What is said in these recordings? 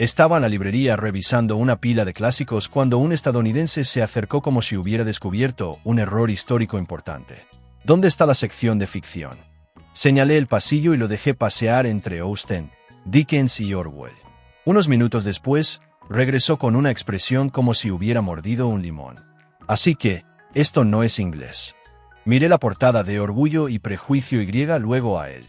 Estaba en la librería revisando una pila de clásicos cuando un estadounidense se acercó como si hubiera descubierto un error histórico importante. ¿Dónde está la sección de ficción? Señalé el pasillo y lo dejé pasear entre Austen, Dickens y Orwell. Unos minutos después, regresó con una expresión como si hubiera mordido un limón. Así que, esto no es inglés. Miré la portada de Orgullo y Prejuicio y luego a él.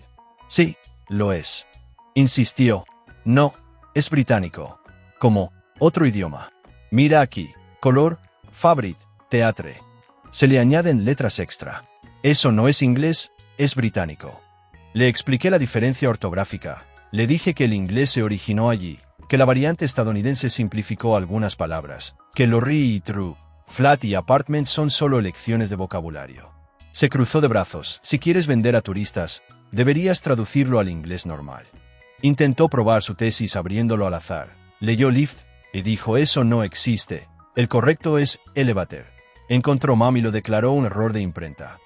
Sí, lo es. Insistió. No, es británico. Como otro idioma. Mira aquí, color, fabric, theatre. Se le añaden letras extra. Eso no es inglés, es británico. Le expliqué la diferencia ortográfica. Le dije que el inglés se originó allí, que la variante estadounidense simplificó algunas palabras, que lorry y true, flat y apartment son solo elecciones de vocabulario. Se cruzó de brazos. Si quieres vender a turistas, deberías traducirlo al inglés normal. Intentó probar su tesis abriéndolo al azar. Leyó lift y dijo: eso no existe. El correcto es elevator. Encontró mam y lo declaró un error de imprenta.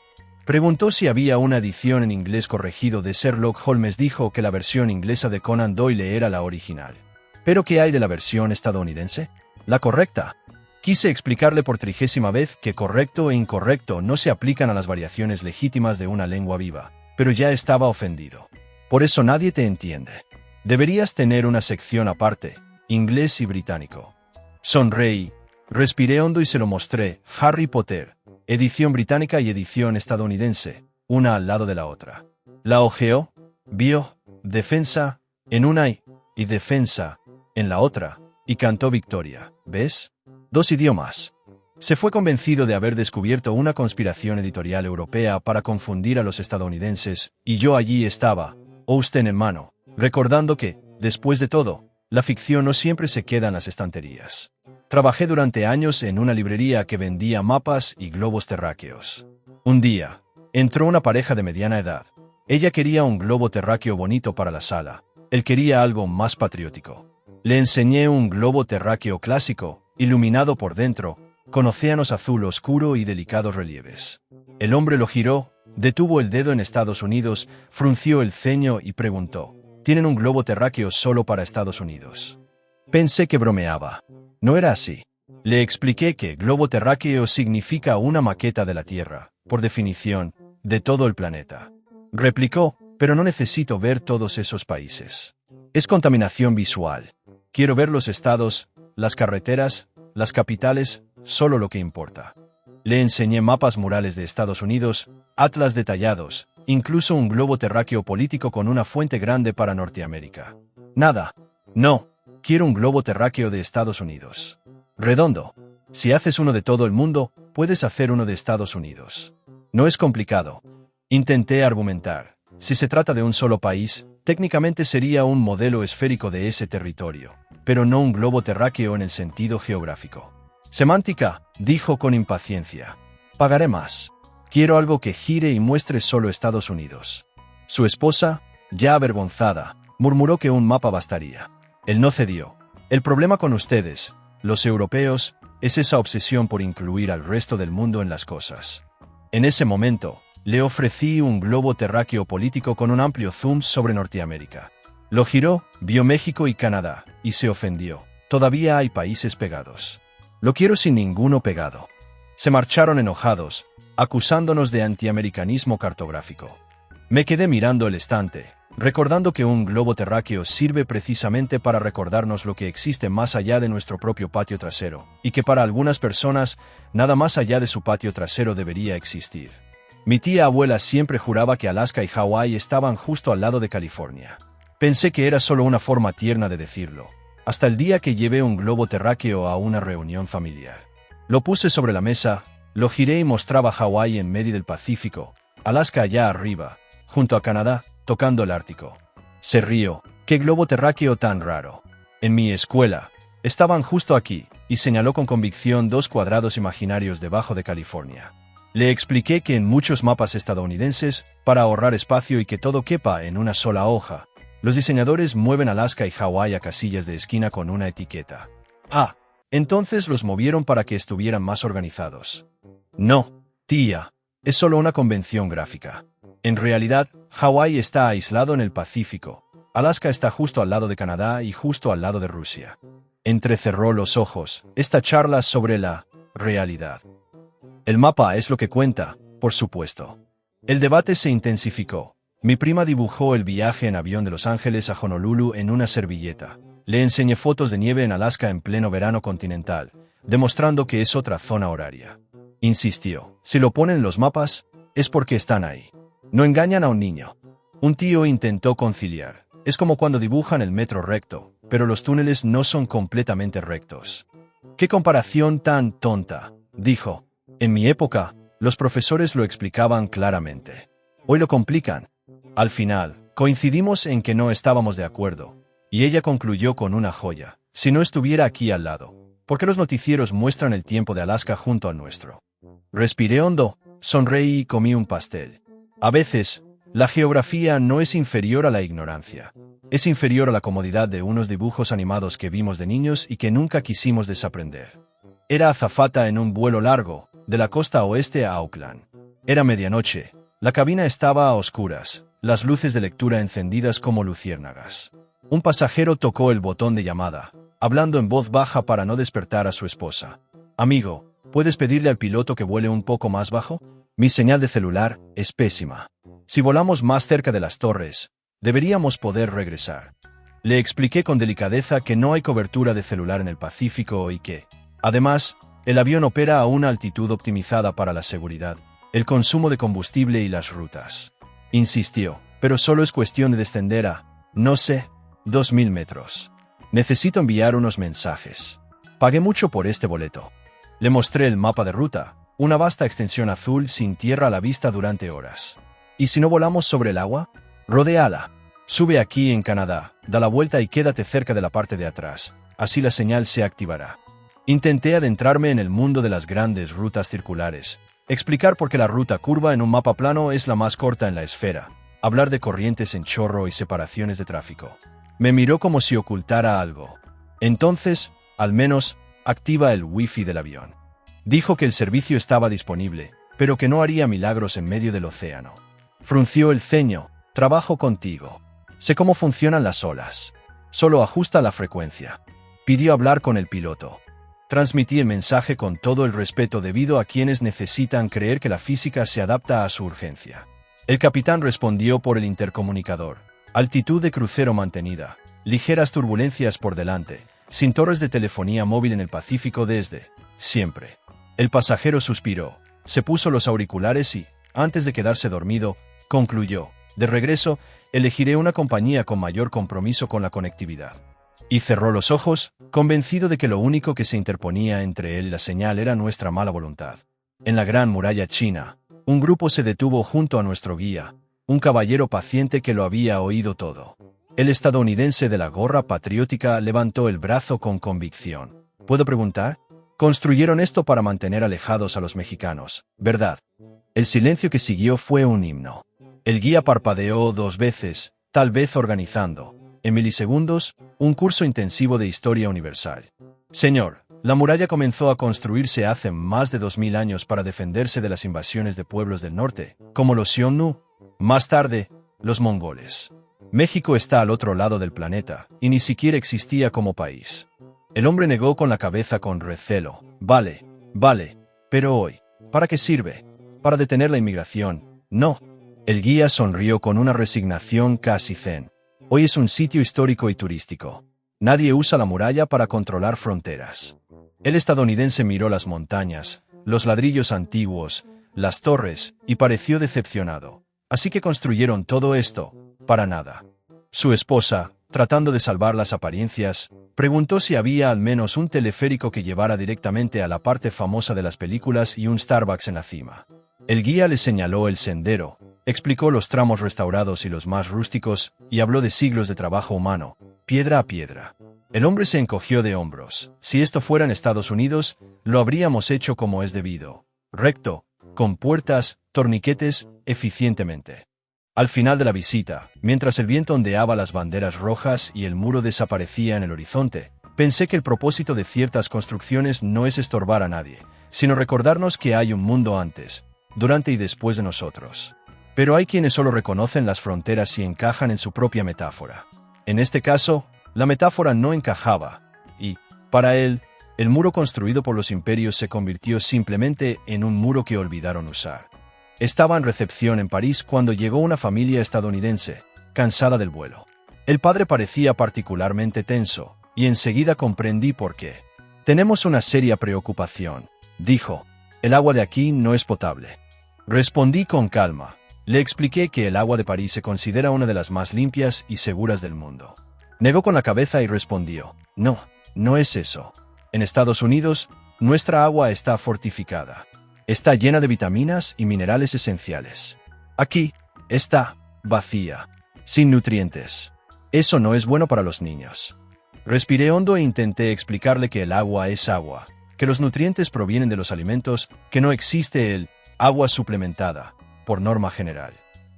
Preguntó si había una edición en inglés corregido de Sherlock Holmes. Dijo que la versión inglesa de Conan Doyle era la original. ¿Pero qué hay de la versión estadounidense? La correcta. Quise explicarle por 30ª vez que correcto e incorrecto no se aplican a las variaciones legítimas de una lengua viva, pero ya estaba ofendido. Por eso nadie te entiende. Deberías tener una sección aparte, inglés y británico. Sonreí, respiré hondo y se lo mostré. Harry Potter, edición británica y edición estadounidense, una al lado de la otra. La hojeó, vio, defensa, en una y defensa, en la otra, y cantó victoria. ¿Ves? 2 idiomas. Se fue convencido de haber descubierto una conspiración editorial europea para confundir a los estadounidenses, y yo allí estaba, Austen en mano, recordando que, después de todo, la ficción no siempre se queda en las estanterías. Trabajé durante años en una librería que vendía mapas y globos terráqueos. Un día, entró una pareja de mediana edad. Ella quería un globo terráqueo bonito para la sala. Él quería algo más patriótico. Le enseñé un globo terráqueo clásico, iluminado por dentro, con océanos azul oscuro y delicados relieves. El hombre lo giró, detuvo el dedo en Estados Unidos, frunció el ceño y preguntó: ¿tienen un globo terráqueo solo para Estados Unidos? Pensé que bromeaba. No era así. Le expliqué que globo terráqueo significa una maqueta de la Tierra, por definición, de todo el planeta. Replicó: pero no necesito ver todos esos países. Es contaminación visual. Quiero ver los estados, las carreteras, las capitales, solo lo que importa. Le enseñé mapas murales de Estados Unidos, atlas detallados, incluso un globo terráqueo político con una fuente grande para Norteamérica. Nada. No, quiero un globo terráqueo de Estados Unidos. Redondo. Si haces uno de todo el mundo, puedes hacer uno de Estados Unidos. No es complicado. Intenté argumentar. Si se trata de un solo país, técnicamente sería un modelo esférico de ese territorio, pero no un globo terráqueo en el sentido geográfico. Semántica, dijo con impaciencia. Pagaré más. Quiero algo que gire y muestre solo Estados Unidos. Su esposa, ya avergonzada, murmuró que un mapa bastaría. Él no cedió. El problema con ustedes, los europeos, es esa obsesión por incluir al resto del mundo en las cosas. En ese momento, le ofrecí un globo terráqueo político con un amplio zoom sobre Norteamérica. Lo giró, vio México y Canadá, y se ofendió. Todavía hay países pegados. Lo quiero sin ninguno pegado. Se marcharon enojados, acusándonos de antiamericanismo cartográfico. Me quedé mirando el estante, recordando que un globo terráqueo sirve precisamente para recordarnos lo que existe más allá de nuestro propio patio trasero, y que para algunas personas, nada más allá de su patio trasero debería existir. Mi tía abuela siempre juraba que Alaska y Hawái estaban justo al lado de California. Pensé que era solo una forma tierna de decirlo, hasta el día que llevé un globo terráqueo a una reunión familiar. Lo puse sobre la mesa, lo giré y mostraba Hawái en medio del Pacífico, Alaska allá arriba, junto a Canadá, tocando el Ártico. Se rió. ¡Qué globo terráqueo tan raro! En mi escuela, estaban justo aquí, y señaló con convicción 2 cuadrados imaginarios debajo de California. Le expliqué que en muchos mapas estadounidenses, para ahorrar espacio y que todo quepa en una sola hoja, los diseñadores mueven Alaska y Hawái a casillas de esquina con una etiqueta. Ah, entonces los movieron para que estuvieran más organizados. No, tía, es solo una convención gráfica. En realidad, Hawái está aislado en el Pacífico, Alaska está justo al lado de Canadá y justo al lado de Rusia. Entrecerró los ojos. Esta charla sobre la realidad. El mapa es lo que cuenta, por supuesto. El debate se intensificó. Mi prima dibujó el viaje en avión de Los Ángeles a Honolulu en una servilleta. Le enseñé fotos de nieve en Alaska en pleno verano continental, demostrando que es otra zona horaria. Insistió, si lo ponen en los mapas, es porque están ahí. No engañan a un niño. Un tío intentó conciliar. Es como cuando dibujan el metro recto, pero los túneles no son completamente rectos. ¡Qué comparación tan tonta!, dijo. En mi época, los profesores lo explicaban claramente. Hoy lo complican. Al final, coincidimos en que no estábamos de acuerdo, y ella concluyó con una joya. Si no estuviera aquí al lado, ¿por qué los noticieros muestran el tiempo de Alaska junto al nuestro? Respiré hondo, sonreí y comí un pastel. A veces, la geografía no es inferior a la ignorancia. Es inferior a la comodidad de unos dibujos animados que vimos de niños y que nunca quisimos desaprender. Era azafata en un vuelo largo, de la costa oeste a Auckland. Era medianoche. La cabina estaba a oscuras, las luces de lectura encendidas como luciérnagas. Un pasajero tocó el botón de llamada, hablando en voz baja para no despertar a su esposa. Amigo, ¿puedes pedirle al piloto que vuele un poco más bajo? Mi señal de celular es pésima. Si volamos más cerca de las torres, deberíamos poder regresar. Le expliqué con delicadeza que no hay cobertura de celular en el Pacífico y que, además, el avión opera a una altitud optimizada para la seguridad, el consumo de combustible y las rutas. Insistió, pero solo es cuestión de descender a, no sé, 2000 metros. Necesito enviar unos mensajes. Pagué mucho por este boleto. Le mostré el mapa de ruta, una vasta extensión azul sin tierra a la vista durante horas. ¿Y si no volamos sobre el agua? Rodéala. Sube aquí en Canadá, da la vuelta y quédate cerca de la parte de atrás. Así la señal se activará. Intenté adentrarme en el mundo de las grandes rutas circulares, explicar por qué la ruta curva en un mapa plano es la más corta en la esfera, hablar de corrientes en chorro y separaciones de tráfico. Me miró como si ocultara algo. Entonces, al menos, activa el wifi del avión. Dijo que el servicio estaba disponible, pero que no haría milagros en medio del océano. Frunció el ceño. Trabajo contigo. Sé cómo funcionan las olas. Solo ajusta la frecuencia. Pidió hablar con el piloto. Transmití el mensaje con todo el respeto debido a quienes necesitan creer que la física se adapta a su urgencia. El capitán respondió por el intercomunicador. Altitud de crucero mantenida. Ligeras turbulencias por delante. Sin torres de telefonía móvil en el Pacífico desde siempre. El pasajero suspiró. Se puso los auriculares y, antes de quedarse dormido, concluyó. De regreso, elegiré una compañía con mayor compromiso con la conectividad. Y cerró los ojos, convencido de que lo único que se interponía entre él y la señal era nuestra mala voluntad. En la Gran Muralla China, un grupo se detuvo junto a nuestro guía, un caballero paciente que lo había oído todo. El estadounidense de la gorra patriótica levantó el brazo con convicción. ¿Puedo preguntar? Construyeron esto para mantener alejados a los mexicanos, ¿verdad? El silencio que siguió fue un himno. El guía parpadeó 2 veces, tal vez organizando, en milisegundos, un curso intensivo de historia universal. Señor, la muralla comenzó a construirse hace más de 2000 años para defenderse de las invasiones de pueblos del norte, como los Xiongnu, más tarde, los mongoles. México está al otro lado del planeta, y ni siquiera existía como país. El hombre negó con la cabeza con recelo. Vale, pero hoy, ¿para qué sirve? ¿Para detener la inmigración? No. El guía sonrió con una resignación casi zen. Hoy es un sitio histórico y turístico. Nadie usa la muralla para controlar fronteras. El estadounidense miró las montañas, los ladrillos antiguos, las torres, y pareció decepcionado. Así que construyeron todo esto, para nada. Su esposa, tratando de salvar las apariencias, preguntó si había al menos un teleférico que llevara directamente a la parte famosa de las películas y un Starbucks en la cima. El guía le señaló el sendero, explicó los tramos restaurados y los más rústicos, y habló de siglos de trabajo humano, piedra a piedra. El hombre se encogió de hombros. Si esto fuera en Estados Unidos, lo habríamos hecho como es debido. Recto, con puertas, torniquetes, eficientemente. Al final de la visita, mientras el viento ondeaba las banderas rojas y el muro desaparecía en el horizonte, pensé que el propósito de ciertas construcciones no es estorbar a nadie, sino recordarnos que hay un mundo antes, durante y después de nosotros. Pero hay quienes solo reconocen las fronteras y encajan en su propia metáfora. En este caso, la metáfora no encajaba, y, para él, el muro construido por los imperios se convirtió simplemente en un muro que olvidaron usar. Estaba en recepción en París cuando llegó una familia estadounidense, cansada del vuelo. El padre parecía particularmente tenso, y enseguida comprendí por qué. «Tenemos una seria preocupación», dijo. «El agua de aquí no es potable». Respondí con calma. Le expliqué que el agua de París se considera una de las más limpias y seguras del mundo. Negó con la cabeza y respondió: «No, no es eso. En Estados Unidos, nuestra agua está fortificada. Está llena de vitaminas y minerales esenciales. Aquí, está vacía, sin nutrientes. Eso no es bueno para los niños». Respiré hondo e intenté explicarle que el agua es agua, que los nutrientes provienen de los alimentos, que no existe el agua suplementada, por norma general.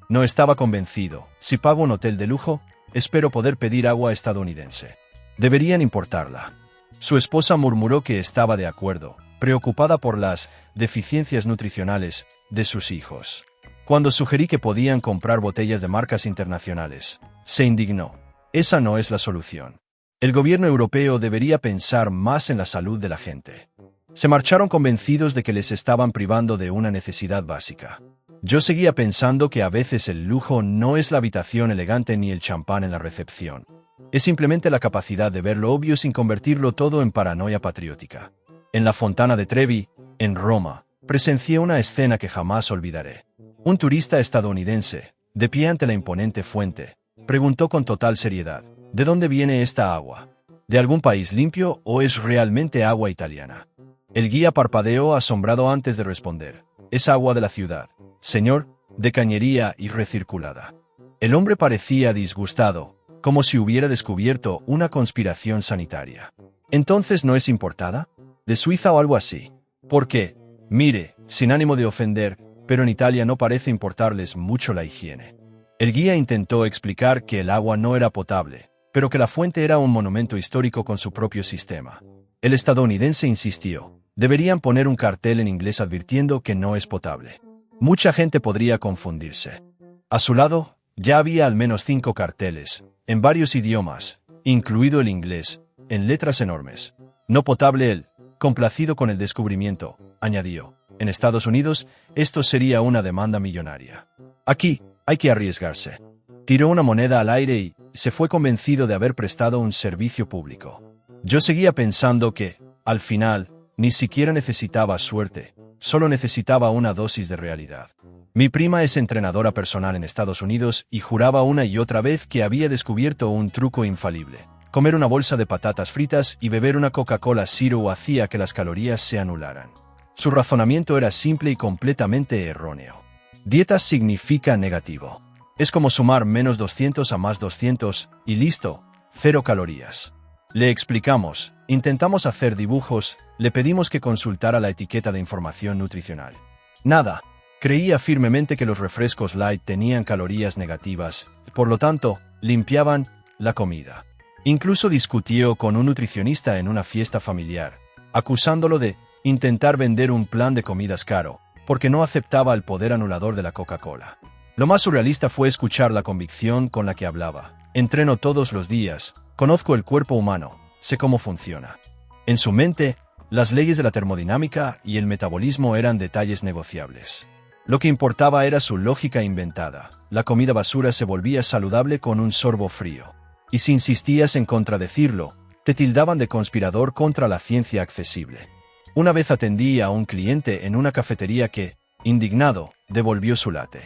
No estaba convencido. Si pago un hotel de lujo, espero poder pedir agua estadounidense. Deberían importarla. Su esposa murmuró que estaba de acuerdo, preocupada por las deficiencias nutricionales de sus hijos. Cuando sugerí que podían comprar botellas de marcas internacionales, se indignó. Esa no es la solución. El gobierno europeo debería pensar más en la salud de la gente. Se marcharon convencidos de que les estaban privando de una necesidad básica. Yo seguía pensando que a veces el lujo no es la habitación elegante ni el champán en la recepción. Es simplemente la capacidad de ver lo obvio sin convertirlo todo en paranoia patriótica. En la Fontana de Trevi, en Roma, presencié una escena que jamás olvidaré. Un turista estadounidense, de pie ante la imponente fuente, preguntó con total seriedad: ¿de dónde viene esta agua? ¿De algún país limpio o es realmente agua italiana? El guía parpadeó asombrado antes de responder: es agua de la ciudad, señor, de cañería y recirculada. El hombre parecía disgustado, como si hubiera descubierto una conspiración sanitaria. ¿Entonces no es importada? ¿De Suiza o algo así? ¿Por qué? Mire, sin ánimo de ofender, pero en Italia no parece importarles mucho la higiene. El guía intentó explicar que el agua no era potable, pero que la fuente era un monumento histórico con su propio sistema. El estadounidense insistió: deberían poner un cartel en inglés advirtiendo que no es potable. Mucha gente podría confundirse. A su lado, ya había al menos 5 carteles, en varios idiomas, incluido el inglés, en letras enormes. No potable él, complacido con el descubrimiento, añadió. En Estados Unidos, esto sería una demanda millonaria. Aquí, hay que arriesgarse. Tiró una moneda al aire y se fue convencido de haber prestado un servicio público. Yo seguía pensando que, al final, ni siquiera necesitaba suerte, solo necesitaba una dosis de realidad. Mi prima es entrenadora personal en Estados Unidos y juraba una y otra vez que había descubierto un truco infalible. Comer una bolsa de patatas fritas y beber una Coca-Cola Zero hacía que las calorías se anularan. Su razonamiento era simple y completamente erróneo. Dieta significa negativo. Es como sumar menos 200 a más 200 y listo, 0 calorías. Le explicamos, intentamos hacer dibujos, le pedimos que consultara la etiqueta de información nutricional. Nada. Creía firmemente que los refrescos light tenían calorías negativas, y por lo tanto, limpiaban la comida. Incluso discutió con un nutricionista en una fiesta familiar, acusándolo de intentar vender un plan de comidas caro, porque no aceptaba el poder anulador de la Coca-Cola. Lo más surrealista fue escuchar la convicción con la que hablaba. Entreno todos los días, conozco el cuerpo humano, sé cómo funciona. En su mente, las leyes de la termodinámica y el metabolismo eran detalles negociables. Lo que importaba era su lógica inventada. La comida basura se volvía saludable con un sorbo frío. Y si insistías en contradecirlo, te tildaban de conspirador contra la ciencia accesible. Una vez atendí a un cliente en una cafetería que, indignado, devolvió su latte.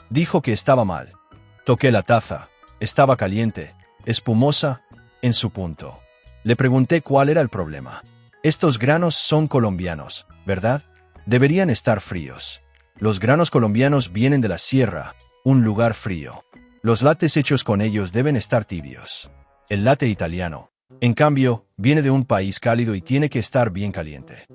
Dijo que estaba mal. Toqué la taza. Estaba caliente, espumosa, en su punto. Le pregunté cuál era el problema. Estos granos son colombianos, ¿verdad? Deberían estar fríos. Los granos colombianos vienen de la sierra, un lugar frío. Los lattes hechos con ellos deben estar tibios. El latte italiano, en cambio, viene de un país cálido y tiene que estar bien caliente.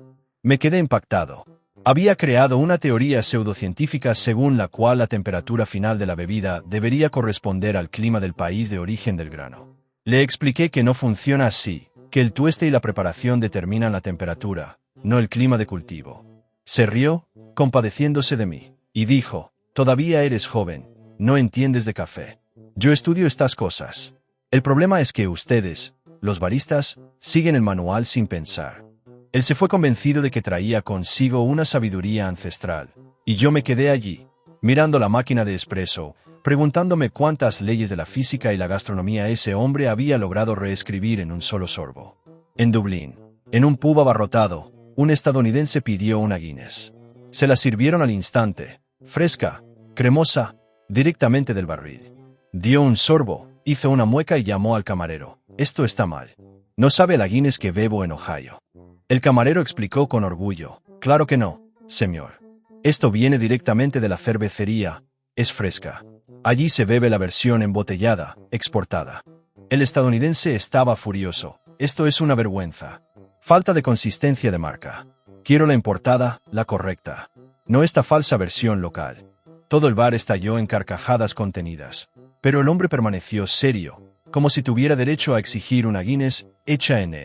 Me quedé impactado. Había creado una teoría pseudocientífica según la cual la temperatura final de la bebida debería corresponder al clima del país de origen del grano. Le expliqué que no funciona así, que el tueste y la preparación determinan la temperatura, no el clima de cultivo. Se rió, compadeciéndose de mí, y dijo: todavía eres joven, no entiendes de café. Yo estudio estas cosas. El problema es que ustedes, los baristas, siguen el manual sin pensar. Él se fue convencido de que traía consigo una sabiduría ancestral, y yo me quedé allí, mirando la máquina de espresso, preguntándome cuántas leyes de la física y la gastronomía ese hombre había logrado reescribir en un solo sorbo. En Dublín, en un pub abarrotado, un estadounidense pidió una Guinness. Se la sirvieron al instante, fresca, cremosa, directamente del barril. Dio un sorbo, hizo una mueca y llamó al camarero. Esto está mal. No sabe la Guinness que bebo en Ohio. El camarero explicó con orgullo. Claro que no, señor. Esto viene directamente de la cervecería, es fresca. Allí se bebe la versión embotellada, exportada. El estadounidense estaba furioso. Esto es una vergüenza. Falta de consistencia de marca. Quiero la importada, la correcta. No esta falsa versión local. Todo el bar estalló en carcajadas contenidas. Pero el hombre permaneció serio, como si tuviera derecho a exigir una Guinness hecha en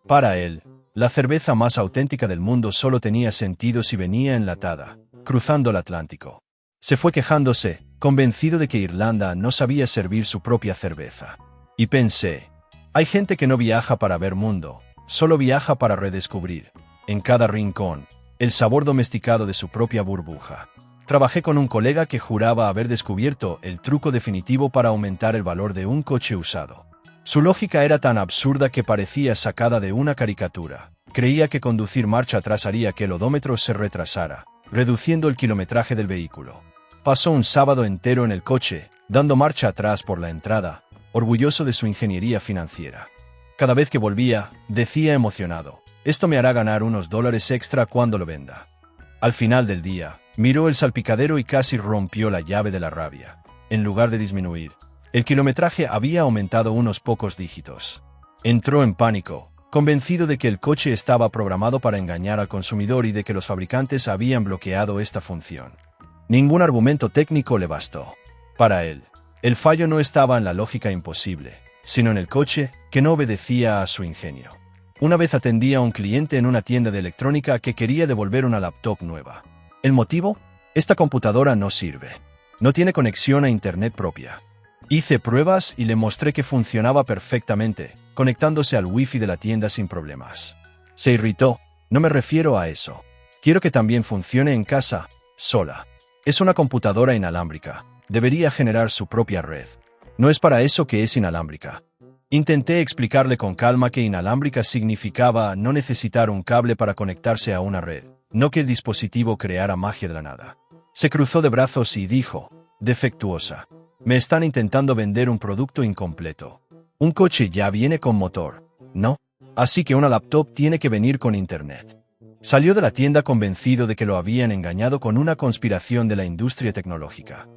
Para él, la cerveza más auténtica del mundo solo tenía sentido si venía enlatada, cruzando el Atlántico. Se fue quejándose, convencido de que Irlanda no sabía servir su propia cerveza. Y pensé, hay gente que no viaja para ver mundo, solo viaja para redescubrir, en cada rincón, el sabor domesticado de su propia burbuja. Trabajé con un colega que juraba haber descubierto el truco definitivo para aumentar el valor de un coche usado. Su lógica era tan absurda que parecía sacada de una caricatura. Creía que conducir marcha atrás haría que el odómetro se retrasara, reduciendo el kilometraje del vehículo. Pasó un sábado entero en el coche, dando marcha atrás por la entrada, orgulloso de su ingeniería financiera. Cada vez que volvía, decía emocionado, esto me hará ganar unos dólares extra cuando lo venda. Al final del día, miró el salpicadero y casi rompió la llave de la rabia. En lugar de disminuir, el kilometraje había aumentado unos pocos dígitos. Entró en pánico, convencido de que el coche estaba programado para engañar al consumidor y de que los fabricantes habían bloqueado esta función. Ningún argumento técnico le bastó. Para él, el fallo no estaba en la lógica imposible, sino en el coche, que no obedecía a su ingenio. Una vez atendía a un cliente en una tienda de electrónica que quería devolver una laptop nueva. ¿El motivo? Esta computadora no sirve. No tiene conexión a internet propia. Hice pruebas y le mostré que funcionaba perfectamente, conectándose al wifi de la tienda sin problemas. Se irritó. No me refiero a eso. Quiero que también funcione en casa, sola. Es una computadora inalámbrica. Debería generar su propia red. No es para eso que es inalámbrica. Intenté explicarle con calma que inalámbrica significaba no necesitar un cable para conectarse a una red, no que el dispositivo creara magia de la nada. Se cruzó de brazos y dijo, defectuosa. Me están intentando vender un producto incompleto. Un coche ya viene con motor, ¿no? Así que una laptop tiene que venir con internet. Salió de la tienda convencido de que lo habían engañado con una conspiración de la industria tecnológica.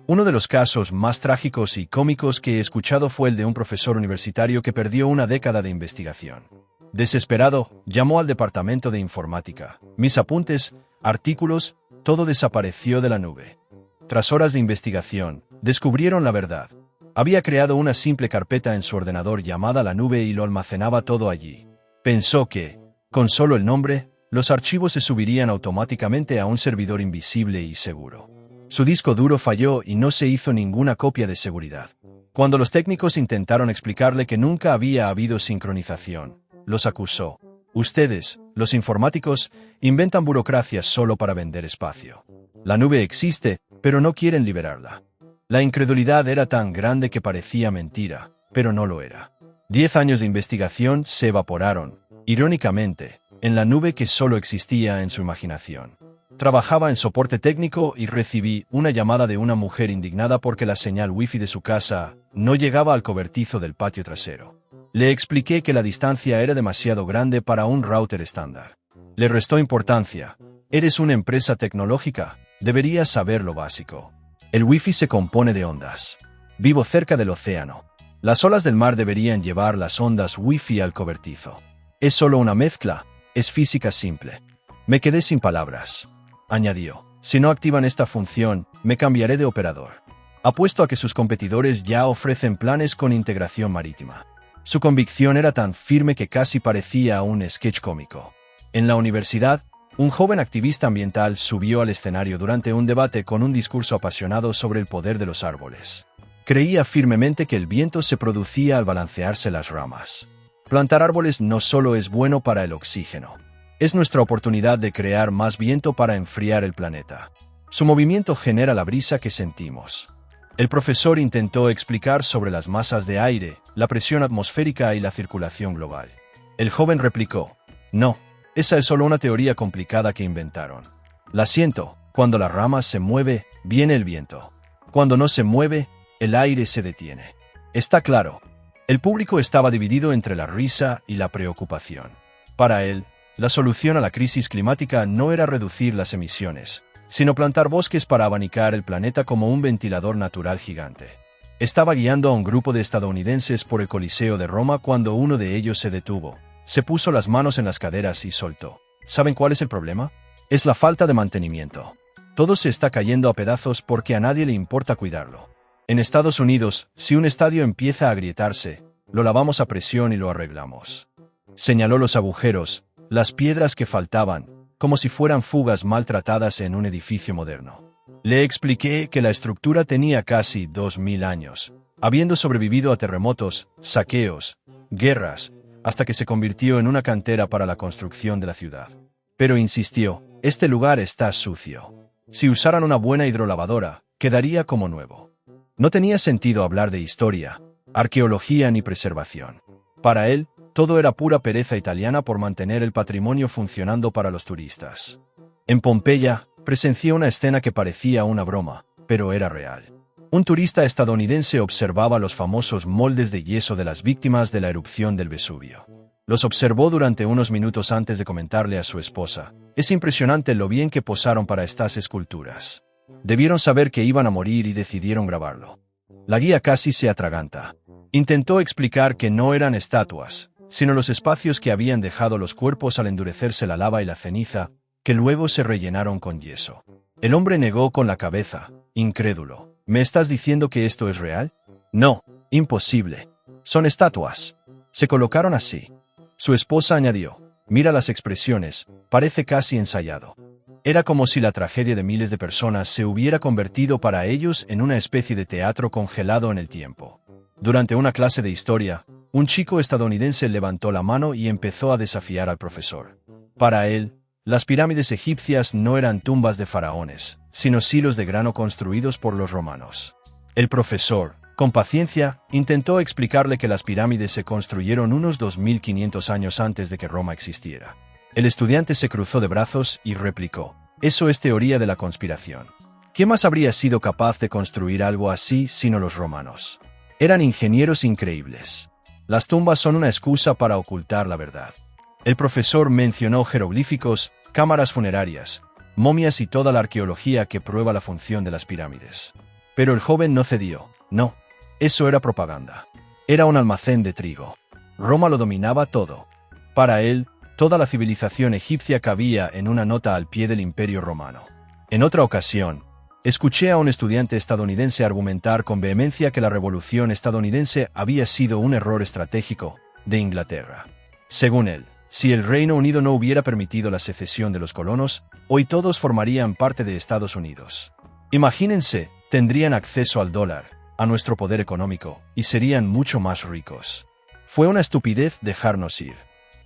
Uno de los casos más trágicos y cómicos que he escuchado fue el de un profesor universitario que perdió una década de investigación. Desesperado, llamó al departamento de informática. Mis apuntes, artículos, todo desapareció de la nube. Tras horas de investigación, descubrieron la verdad. Había creado una simple carpeta en su ordenador llamada la nube y lo almacenaba todo allí. Pensó que, con solo el nombre, los archivos se subirían automáticamente a un servidor invisible y seguro. Su disco duro falló y no se hizo ninguna copia de seguridad. Cuando los técnicos intentaron explicarle que nunca había habido sincronización, los acusó. Ustedes, los informáticos, inventan burocracias solo para vender espacio. La nube existe, pero no quieren liberarla. La incredulidad era tan grande que parecía mentira, pero no lo era. 10 años de investigación se evaporaron, irónicamente, en la nube que solo existía en su imaginación. Trabajaba en soporte técnico y recibí una llamada de una mujer indignada porque la señal wifi de su casa no llegaba al cobertizo del patio trasero. Le expliqué que la distancia era demasiado grande para un router estándar. Le restó importancia. Eres una empresa tecnológica, deberías saber lo básico. El wifi se compone de ondas. Vivo cerca del océano. Las olas del mar deberían llevar las ondas wifi al cobertizo. Es solo una mezcla, es física simple. Me quedé sin palabras. Añadió, si no activan esta función, me cambiaré de operador. Apuesto a que sus competidores ya ofrecen planes con integración marítima. Su convicción era tan firme que casi parecía un sketch cómico. En la universidad, un joven activista ambiental subió al escenario durante un debate con un discurso apasionado sobre el poder de los árboles. Creía firmemente que el viento se producía al balancearse las ramas. Plantar árboles no solo es bueno para el oxígeno. Es nuestra oportunidad de crear más viento para enfriar el planeta. Su movimiento genera la brisa que sentimos. El profesor intentó explicar sobre las masas de aire, la presión atmosférica y la circulación global. El joven replicó: «No, esa es solo una teoría complicada que inventaron. La siento, cuando la rama se mueve, viene el viento. Cuando no se mueve, el aire se detiene». Está claro. El público estaba dividido entre la risa y la preocupación. Para él, la solución a la crisis climática no era reducir las emisiones, sino plantar bosques para abanicar el planeta como un ventilador natural gigante. Estaba guiando a un grupo de estadounidenses por el Coliseo de Roma cuando uno de ellos se detuvo, se puso las manos en las caderas y soltó. ¿Saben cuál es el problema? Es la falta de mantenimiento. Todo se está cayendo a pedazos porque a nadie le importa cuidarlo. En Estados Unidos, si un estadio empieza a agrietarse, lo lavamos a presión y lo arreglamos. Señaló los agujeros, las piedras que faltaban, como si fueran fugas maltratadas en un edificio moderno. Le expliqué que la estructura tenía casi 2000 años, habiendo sobrevivido a terremotos, saqueos, guerras, hasta que se convirtió en una cantera para la construcción de la ciudad. Pero insistió: «Este lugar está sucio. Si usaran una buena hidrolavadora, quedaría como nuevo». No tenía sentido hablar de historia, arqueología ni preservación. Para él, todo era pura pereza italiana por mantener el patrimonio funcionando para los turistas. En Pompeya, presencié una escena que parecía una broma, pero era real. Un turista estadounidense observaba los famosos moldes de yeso de las víctimas de la erupción del Vesubio. Los observó durante unos minutos antes de comentarle a su esposa: «Es impresionante lo bien que posaron para estas esculturas. Debieron saber que iban a morir y decidieron grabarlo». La guía casi se atraganta. Intentó explicar que no eran estatuas, sino los espacios que habían dejado los cuerpos al endurecerse la lava y la ceniza, que luego se rellenaron con yeso. El hombre negó con la cabeza, incrédulo. «¿Me estás diciendo que esto es real?» «No, imposible. Son estatuas. Se colocaron así». Su esposa añadió: «Mira las expresiones, parece casi ensayado». Era como si la tragedia de miles de personas se hubiera convertido para ellos en una especie de teatro congelado en el tiempo. Durante una clase de historia, un chico estadounidense levantó la mano y empezó a desafiar al profesor. Para él, las pirámides egipcias no eran tumbas de faraones, sino silos de grano construidos por los romanos. El profesor, con paciencia, intentó explicarle que las pirámides se construyeron unos 2500 años antes de que Roma existiera. El estudiante se cruzó de brazos y replicó: «Eso es teoría de la conspiración. ¿Quién más habría sido capaz de construir algo así sino los romanos? Eran ingenieros increíbles. Las tumbas son una excusa para ocultar la verdad». El profesor mencionó jeroglíficos, cámaras funerarias, momias y toda la arqueología que prueba la función de las pirámides. Pero el joven no cedió. No, eso era propaganda. Era un almacén de trigo. Roma lo dominaba todo. Para él, toda la civilización egipcia cabía en una nota al pie del Imperio Romano. En otra ocasión, escuché a un estudiante estadounidense argumentar con vehemencia que la Revolución estadounidense había sido un error estratégico de Inglaterra. Según él, si el Reino Unido no hubiera permitido la secesión de los colonos, hoy todos formarían parte de Estados Unidos. Imagínense, tendrían acceso al dólar, a nuestro poder económico, y serían mucho más ricos. Fue una estupidez dejarnos ir.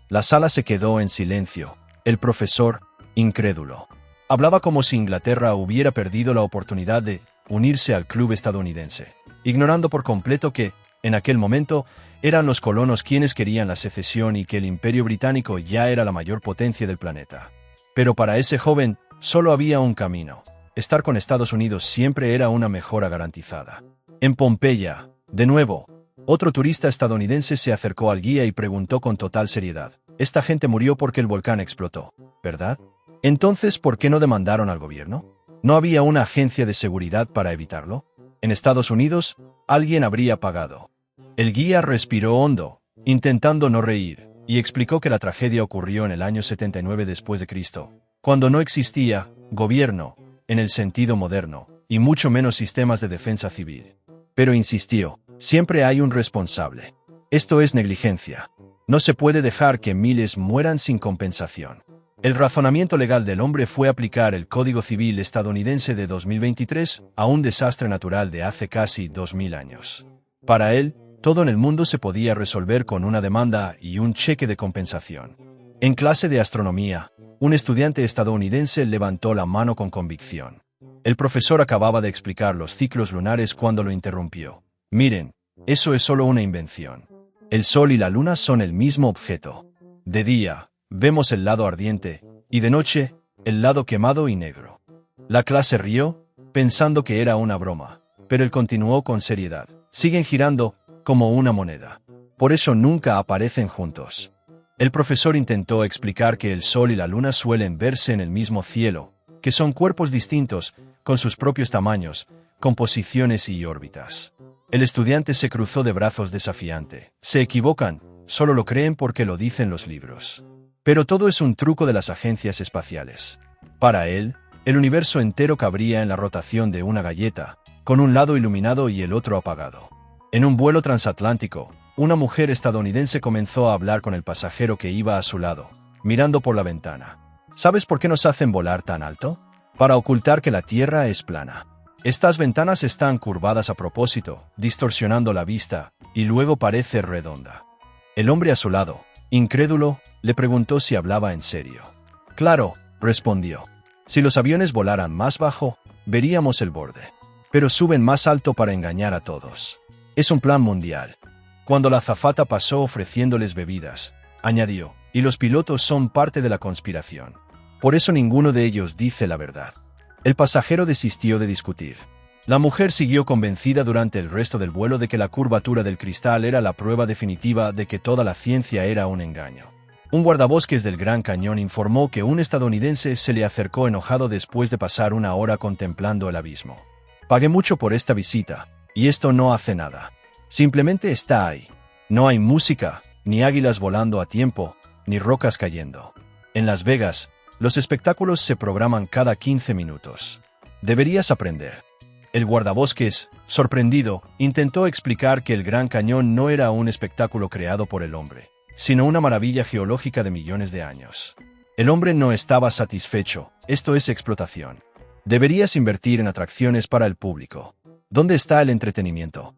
La sala se quedó en silencio. El profesor, incrédulo, hablaba como si Inglaterra hubiera perdido la oportunidad de unirse al club estadounidense, ignorando por completo que, en aquel momento, eran los colonos quienes querían la secesión y que el Imperio Británico ya era la mayor potencia del planeta. Pero para ese joven, solo había un camino. Estar con Estados Unidos siempre era una mejora garantizada. En Pompeya, de nuevo, otro turista estadounidense se acercó al guía y preguntó con total seriedad: «Esta gente murió porque el volcán explotó, ¿verdad? Entonces, ¿por qué no demandaron al gobierno? ¿No había una agencia de seguridad para evitarlo? En Estados Unidos, alguien habría pagado». El guía respiró hondo, intentando no reír, y explicó que la tragedia ocurrió en el año 79 después de Cristo, cuando no existía gobierno, en el sentido moderno, y mucho menos sistemas de defensa civil. Pero insistió: «Siempre hay un responsable. Esto es negligencia. No se puede dejar que miles mueran sin compensación». El razonamiento legal del hombre fue aplicar el Código Civil estadounidense de 2023 a un desastre natural de hace casi 2000 años. Para él, todo en el mundo se podía resolver con una demanda y un cheque de compensación. En clase de astronomía, un estudiante estadounidense levantó la mano con convicción. El profesor acababa de explicar los ciclos lunares cuando lo interrumpió. Miren, eso es solo una invención. El Sol y la Luna son el mismo objeto. De día, vemos el lado ardiente, y de noche, el lado quemado y negro. La clase rió, pensando que era una broma, pero él continuó con seriedad. Siguen girando, como una moneda. Por eso nunca aparecen juntos. El profesor intentó explicar que el Sol y la Luna suelen verse en el mismo cielo, que son cuerpos distintos, con sus propios tamaños, composiciones y órbitas. El estudiante se cruzó de brazos desafiante. Se equivocan, solo lo creen porque lo dicen los libros. Pero todo es un truco de las agencias espaciales. Para él, el universo entero cabría en la rotación de una galleta, con un lado iluminado y el otro apagado. En un vuelo transatlántico, una mujer estadounidense comenzó a hablar con el pasajero que iba a su lado, mirando por la ventana. ¿Sabes por qué nos hacen volar tan alto? Para ocultar que la Tierra es plana. Estas ventanas están curvadas a propósito, distorsionando la vista, y luego parece redonda. El hombre a su lado, incrédulo, le preguntó si hablaba en serio. Claro, respondió. Si los aviones volaran más bajo, veríamos el borde. Pero suben más alto para engañar a todos. Es un plan mundial. Cuando la azafata pasó ofreciéndoles bebidas, añadió, y los pilotos son parte de la conspiración. Por eso ninguno de ellos dice la verdad. El pasajero desistió de discutir. La mujer siguió convencida durante el resto del vuelo de que la curvatura del cristal era la prueba definitiva de que toda la ciencia era un engaño. Un guardabosques del Gran Cañón informó que un estadounidense se le acercó enojado después de pasar una hora contemplando el abismo. Pagué mucho por esta visita, y esto no hace nada. Simplemente está ahí. No hay música, ni águilas volando a tiempo, ni rocas cayendo. En Las Vegas, los espectáculos se programan cada 15 minutos. Deberías aprender. El guardabosques, sorprendido, intentó explicar que el Gran Cañón no era un espectáculo creado por el hombre, sino una maravilla geológica de millones de años. El hombre no estaba satisfecho. Esto es explotación. Deberías invertir en atracciones para el público. ¿Dónde está el entretenimiento?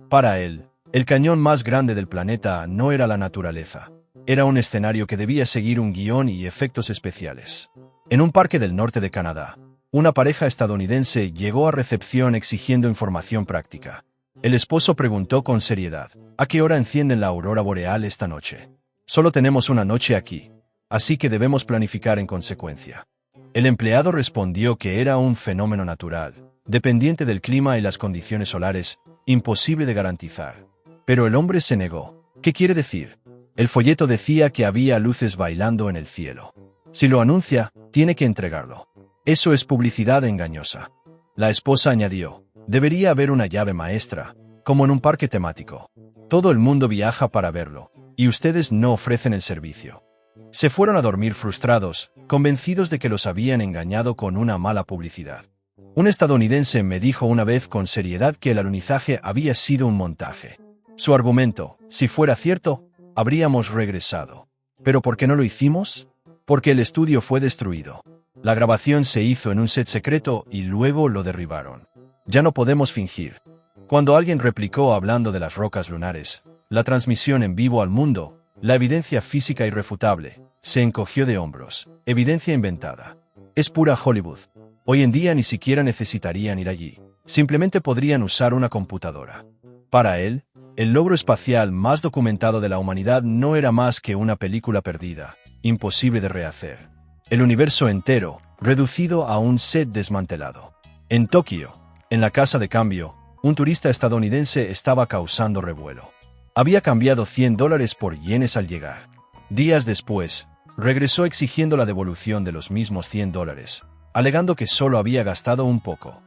Para él, el cañón más grande del planeta no era la naturaleza. Era un escenario que debía seguir un guión y efectos especiales. En un parque del norte de Canadá, una pareja estadounidense llegó a recepción exigiendo información práctica. El esposo preguntó con seriedad, ¿a qué hora encienden la aurora boreal esta noche? Solo tenemos una noche aquí, así que debemos planificar en consecuencia. El empleado respondió que era un fenómeno natural, dependiente del clima y las condiciones solares, imposible de garantizar. Pero el hombre se negó. ¿Qué quiere decir? El folleto decía que había luces bailando en el cielo. Si lo anuncia, tiene que entregarlo. Eso es publicidad engañosa. La esposa añadió, debería haber una llave maestra, como en un parque temático. Todo el mundo viaja para verlo, y ustedes no ofrecen el servicio. Se fueron a dormir frustrados, convencidos de que los habían engañado con una mala publicidad. Un estadounidense me dijo una vez con seriedad que el alunizaje había sido un montaje. Su argumento, si fuera cierto, habríamos regresado. ¿Pero por qué no lo hicimos? Porque el estudio fue destruido. La grabación se hizo en un set secreto y luego lo derribaron. Ya no podemos fingir. Cuando alguien replicó hablando de las rocas lunares, la transmisión en vivo al mundo, la evidencia física irrefutable, se encogió de hombros. Evidencia inventada. Es pura Hollywood. Hoy en día ni siquiera necesitarían ir allí. Simplemente podrían usar una computadora. Para él, el logro espacial más documentado de la humanidad no era más que una película perdida, imposible de rehacer. El universo entero, reducido a un set desmantelado. En Tokio, en la casa de cambio, un turista estadounidense estaba causando revuelo. Había cambiado $100 por yenes al llegar. Días después, regresó exigiendo la devolución de los mismos $100, alegando que solo había gastado un poco.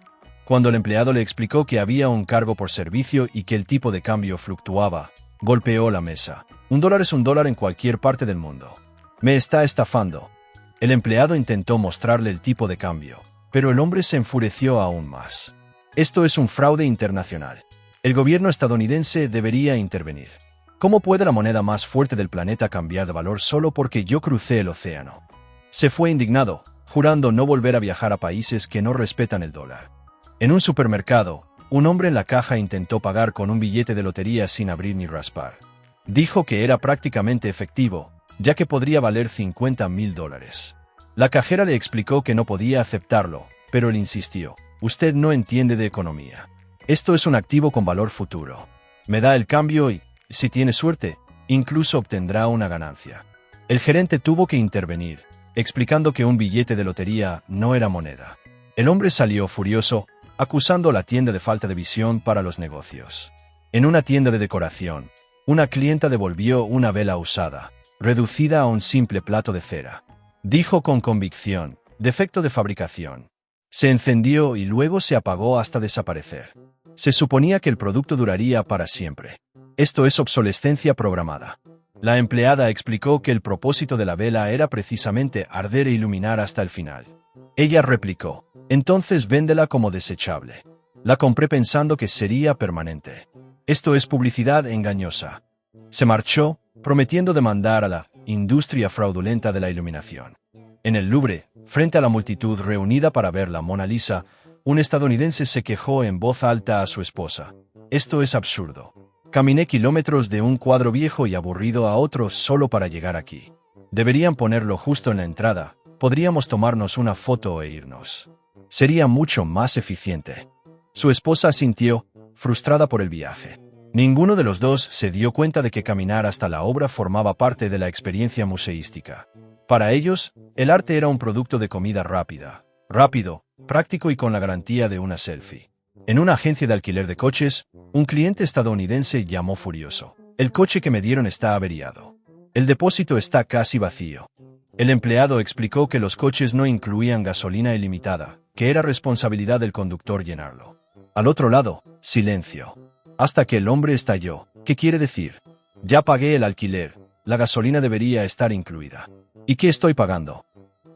Cuando el empleado le explicó que había un cargo por servicio y que el tipo de cambio fluctuaba, golpeó la mesa. $1 es $1 en cualquier parte del mundo. Me está estafando. El empleado intentó mostrarle el tipo de cambio, pero el hombre se enfureció aún más. Esto es un fraude internacional. El gobierno estadounidense debería intervenir. ¿Cómo puede la moneda más fuerte del planeta cambiar de valor solo porque yo crucé el océano? Se fue indignado, jurando no volver a viajar a países que no respetan el dólar. En un supermercado, un hombre en la caja intentó pagar con un billete de lotería sin abrir ni raspar. Dijo que era prácticamente efectivo, ya que podría valer $50,000. La cajera le explicó que no podía aceptarlo, pero él insistió: «Usted no entiende de economía. Esto es un activo con valor futuro. Me da el cambio y, si tiene suerte, incluso obtendrá una ganancia». El gerente tuvo que intervenir, explicando que un billete de lotería no era moneda. El hombre salió furioso, acusando a la tienda de falta de visión para los negocios. En una tienda de decoración, una clienta devolvió una vela usada, reducida a un simple plato de cera. Dijo con convicción: «Defecto de fabricación». Se encendió y luego se apagó hasta desaparecer. Se suponía que el producto duraría para siempre. Esto es obsolescencia programada. La empleada explicó que el propósito de la vela era precisamente arder e iluminar hasta el final. Ella replicó: «Entonces véndela como desechable». La compré pensando que sería permanente. Esto es publicidad engañosa. Se marchó, prometiendo demandar a la industria fraudulenta de la iluminación. En el Louvre, frente a la multitud reunida para ver la Mona Lisa, un estadounidense se quejó en voz alta a su esposa: «Esto es absurdo. Caminé kilómetros de un cuadro viejo y aburrido a otro solo para llegar aquí. Deberían ponerlo justo en la entrada. Podríamos tomarnos una foto e irnos. Sería mucho más eficiente». Su esposa asintió, frustrada por el viaje. Ninguno de los dos se dio cuenta de que caminar hasta la obra formaba parte de la experiencia museística. Para ellos, el arte era un producto de comida rápida, rápido, práctico y con la garantía de una selfie. En una agencia de alquiler de coches, un cliente estadounidense llamó furioso: «El coche que me dieron está averiado. El depósito está casi vacío». El empleado explicó que los coches no incluían gasolina ilimitada, que era responsabilidad del conductor llenarlo. Al otro lado, silencio. Hasta que el hombre estalló: «¿Qué quiere decir? Ya pagué el alquiler, la gasolina debería estar incluida. ¿Y qué estoy pagando?».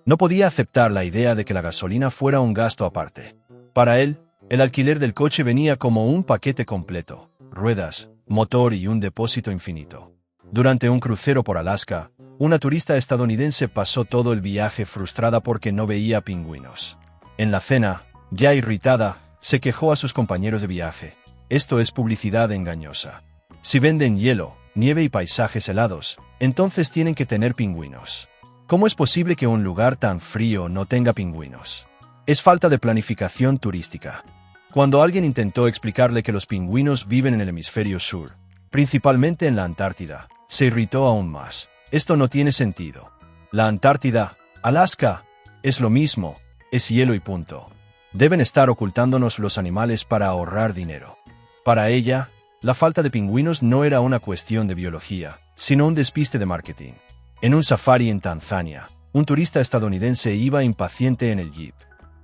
No podía aceptar la idea de que la gasolina fuera un gasto aparte. Para él, el alquiler del coche venía como un paquete completo: ruedas, motor y un depósito infinito. Durante un crucero por Alaska, una turista estadounidense pasó todo el viaje frustrada porque no veía pingüinos. En la cena, ya irritada, se quejó a sus compañeros de viaje: «Esto es publicidad engañosa. Si venden hielo, nieve y paisajes helados, entonces tienen que tener pingüinos. ¿Cómo es posible que un lugar tan frío no tenga pingüinos? Es falta de planificación turística». Cuando alguien intentó explicarle que los pingüinos viven en el hemisferio sur, principalmente en la Antártida, se irritó aún más. «Esto no tiene sentido. La Antártida, Alaska, es lo mismo, es hielo y punto. Deben estar ocultándonos los animales para ahorrar dinero». Para ella, la falta de pingüinos no era una cuestión de biología, sino un despiste de marketing. En un safari en Tanzania, un turista estadounidense iba impaciente en el jeep.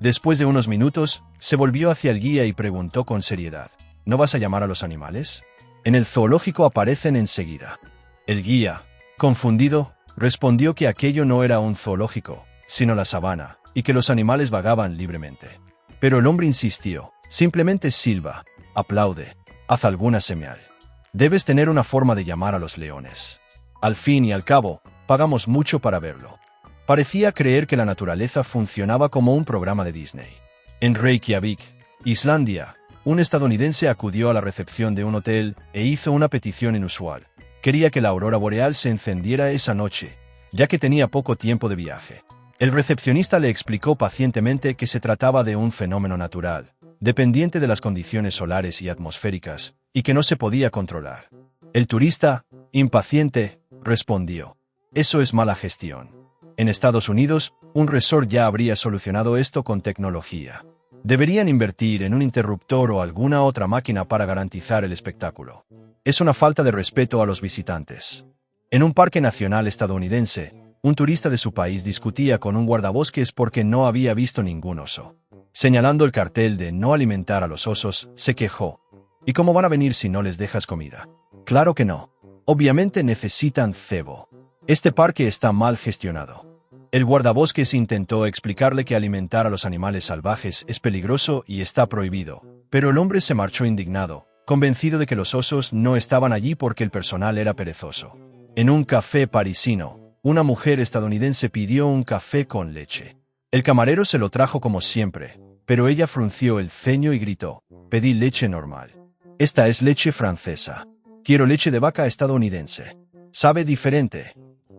Después de unos minutos, se volvió hacia el guía y preguntó con seriedad: «¿No vas a llamar a los animales? En el zoológico aparecen enseguida». El guía, confundido, respondió que aquello no era un zoológico, sino la sabana, y que los animales vagaban libremente. Pero el hombre insistió: «Simplemente silba, aplaude, haz alguna señal. Debes tener una forma de llamar a los leones. Al fin y al cabo, pagamos mucho para verlo». Parecía creer que la naturaleza funcionaba como un programa de Disney. En Reykjavik, Islandia, un estadounidense acudió a la recepción de un hotel e hizo una petición inusual. Quería que la aurora boreal se encendiera esa noche, ya que tenía poco tiempo de viaje. El recepcionista le explicó pacientemente que se trataba de un fenómeno natural, dependiente de las condiciones solares y atmosféricas, y que no se podía controlar. El turista, impaciente, respondió: «Eso es mala gestión. En Estados Unidos, un resort ya habría solucionado esto con tecnología. Deberían invertir en un interruptor o alguna otra máquina para garantizar el espectáculo. Es una falta de respeto a los visitantes». En un parque nacional estadounidense, un turista de su país discutía con un guardabosques porque no había visto ningún oso. Señalando el cartel de «no alimentar a los osos», se quejó: «¿Y cómo van a venir si no les dejas comida? Claro que no. Obviamente necesitan cebo. Este parque está mal gestionado». El guardabosques intentó explicarle que alimentar a los animales salvajes es peligroso y está prohibido, pero el hombre se marchó indignado, convencido de que los osos no estaban allí porque el personal era perezoso. En un café parisino, una mujer estadounidense pidió un café con leche. El camarero se lo trajo como siempre, pero ella frunció el ceño y gritó: «Pedí leche normal. Esta es leche francesa. Quiero leche de vaca estadounidense. Sabe diferente».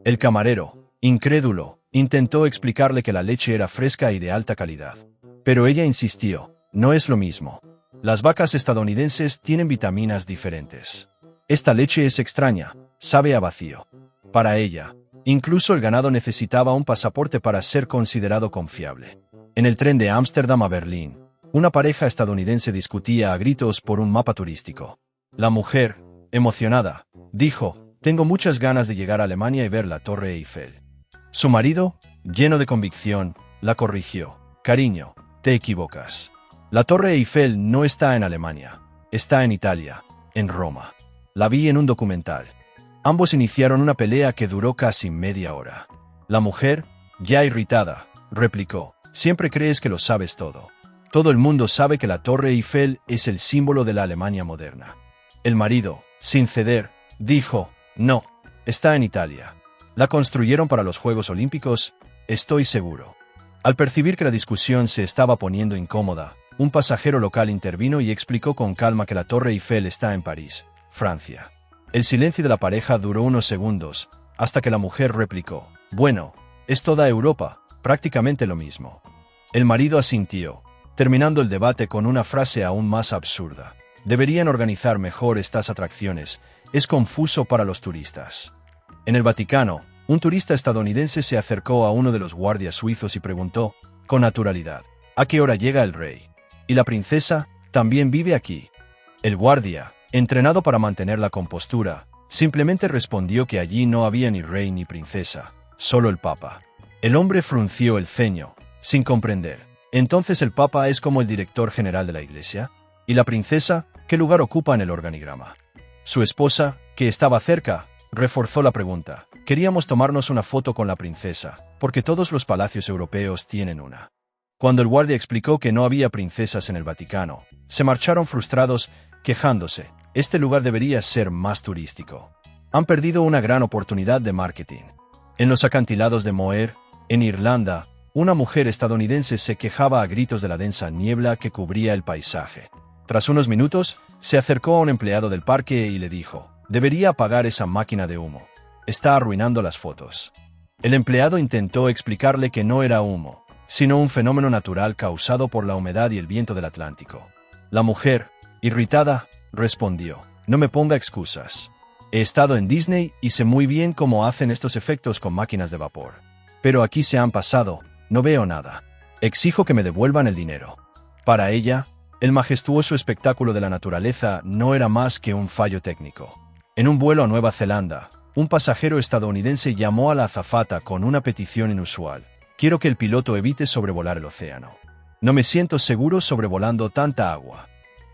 El camarero, incrédulo, intentó explicarle que la leche era fresca y de alta calidad. Pero ella insistió: «No es lo mismo. Las vacas estadounidenses tienen vitaminas diferentes. Esta leche es extraña, sabe a vacío». Para ella, incluso el ganado necesitaba un pasaporte para ser considerado confiable. En el tren de Ámsterdam a Berlín, una pareja estadounidense discutía a gritos por un mapa turístico. La mujer, emocionada, dijo: «Tengo muchas ganas de llegar a Alemania y ver la Torre Eiffel». Su marido, lleno de convicción, la corrigió: «Cariño, te equivocas. La Torre Eiffel no está en Alemania, está en Italia, en Roma. La vi en un documental». Ambos iniciaron una pelea que duró casi media hora. La mujer, ya irritada, replicó: «Siempre crees que lo sabes todo. Todo el mundo sabe que la Torre Eiffel es el símbolo de la Alemania moderna». El marido, sin ceder, dijo: «No, está en Italia. La construyeron para los Juegos Olímpicos, estoy seguro». Al percibir que la discusión se estaba poniendo incómoda, un pasajero local intervino y explicó con calma que la Torre Eiffel está en París, Francia. El silencio de la pareja duró unos segundos, hasta que la mujer replicó: «Bueno, es toda Europa, prácticamente lo mismo». El marido asintió, terminando el debate con una frase aún más absurda: «Deberían organizar mejor estas atracciones, es confuso para los turistas». En el Vaticano, un turista estadounidense se acercó a uno de los guardias suizos y preguntó, con naturalidad: «¿A qué hora llega el rey? ¿Y la princesa también vive aquí?». El guardia, entrenado para mantener la compostura, simplemente respondió que allí no había ni rey ni princesa, solo el papa. El hombre frunció el ceño, sin comprender. ¿Entonces el papa es como el director general de la iglesia? ¿Y la princesa, qué lugar ocupa en el organigrama? Su esposa, que estaba cerca, reforzó la pregunta: «Queríamos tomarnos una foto con la princesa, porque todos los palacios europeos tienen una». Cuando el guardia explicó que no había princesas en el Vaticano, se marcharon frustrados, quejándose: «Este lugar debería ser más turístico. Han perdido una gran oportunidad de marketing». En los acantilados de Moher, en Irlanda, una mujer estadounidense se quejaba a gritos de la densa niebla que cubría el paisaje. Tras unos minutos, se acercó a un empleado del parque y le dijo: «Debería apagar esa máquina de humo. Está arruinando las fotos». El empleado intentó explicarle que no era humo, sino un fenómeno natural causado por la humedad y el viento del Atlántico. La mujer, irritada, respondió: «No me ponga excusas. He estado en Disney y sé muy bien cómo hacen estos efectos con máquinas de vapor. Pero aquí se han pasado, no veo nada. Exijo que me devuelvan el dinero». Para ella, el majestuoso espectáculo de la naturaleza no era más que un fallo técnico. En un vuelo a Nueva Zelanda, un pasajero estadounidense llamó a la azafata con una petición inusual: «Quiero que el piloto evite sobrevolar el océano. No me siento seguro sobrevolando tanta agua».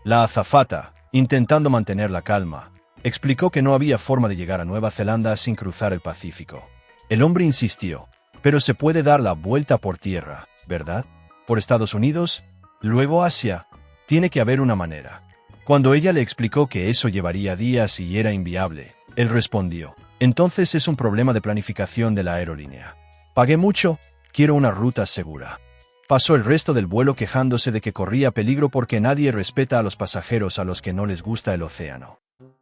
La azafata, intentando mantener la calma, explicó que no había forma de llegar a Nueva Zelanda sin cruzar el Pacífico. El hombre insistió: «Pero se puede dar la vuelta por tierra, ¿verdad? Por Estados Unidos, luego Asia. Tiene que haber una manera». Cuando ella le explicó que eso llevaría días y era inviable, él respondió: «Entonces es un problema de planificación de la aerolínea. Pagué mucho, quiero una ruta segura». Pasó el resto del vuelo quejándose de que corría peligro porque nadie respeta a los pasajeros a los que no les gusta el océano.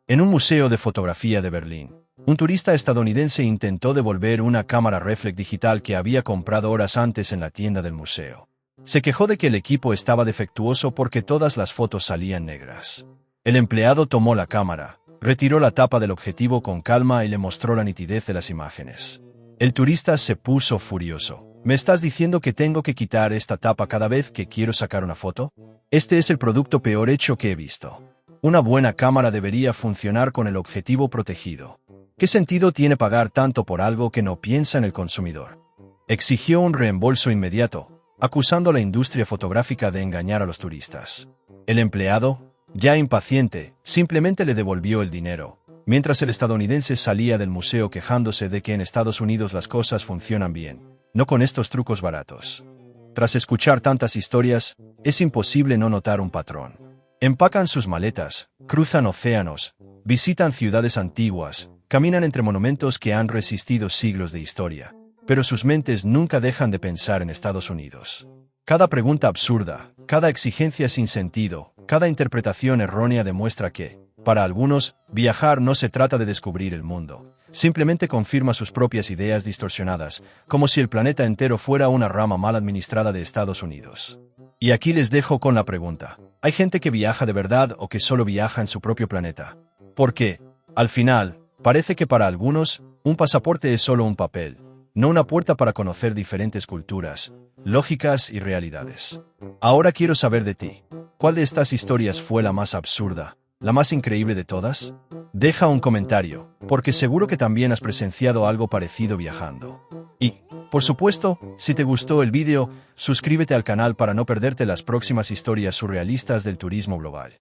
En un museo de fotografía de Berlín, un turista estadounidense intentó devolver una cámara reflex digital que había comprado horas antes en la tienda del museo. Se quejó de que el equipo estaba defectuoso porque todas las fotos salían negras. El empleado tomó la cámara, retiró la tapa del objetivo con calma y le mostró la nitidez de las imágenes. El turista se puso furioso. «¿Me estás diciendo que tengo que quitar esta tapa cada vez que quiero sacar una foto? Este es el producto peor hecho que he visto. Una buena cámara debería funcionar con el objetivo protegido. ¿Qué sentido tiene pagar tanto por algo que no piensa en el consumidor?». Exigió un reembolso inmediato, acusando a la industria fotográfica de engañar a los turistas. El empleado, ya impaciente, simplemente le devolvió el dinero, mientras el estadounidense salía del museo quejándose de que en Estados Unidos las cosas funcionan bien, no con estos trucos baratos. Tras escuchar tantas historias, es imposible no notar un patrón. Empacan sus maletas, cruzan océanos, visitan ciudades antiguas, Caminan entre monumentos que han resistido siglos de historia, pero sus mentes nunca dejan de pensar en Estados Unidos. Cada pregunta absurda, cada exigencia sin sentido, cada interpretación errónea demuestra que, para algunos, viajar no se trata de descubrir el mundo. Simplemente confirma sus propias ideas distorsionadas, como si el planeta entero fuera una rama mal administrada de Estados Unidos. Y aquí les dejo con la pregunta: ¿hay gente que viaja de verdad o que solo viaja en su propio planeta? Porque, al final, parece que para algunos, un pasaporte es solo un papel, no una puerta para conocer diferentes culturas, lógicas y realidades. Ahora quiero saber de ti. ¿Cuál de estas historias fue la más absurda, la más increíble de todas? Deja un comentario, porque seguro que también has presenciado algo parecido viajando. Y, por supuesto, si te gustó el vídeo, suscríbete al canal para no perderte las próximas historias surrealistas del turismo global.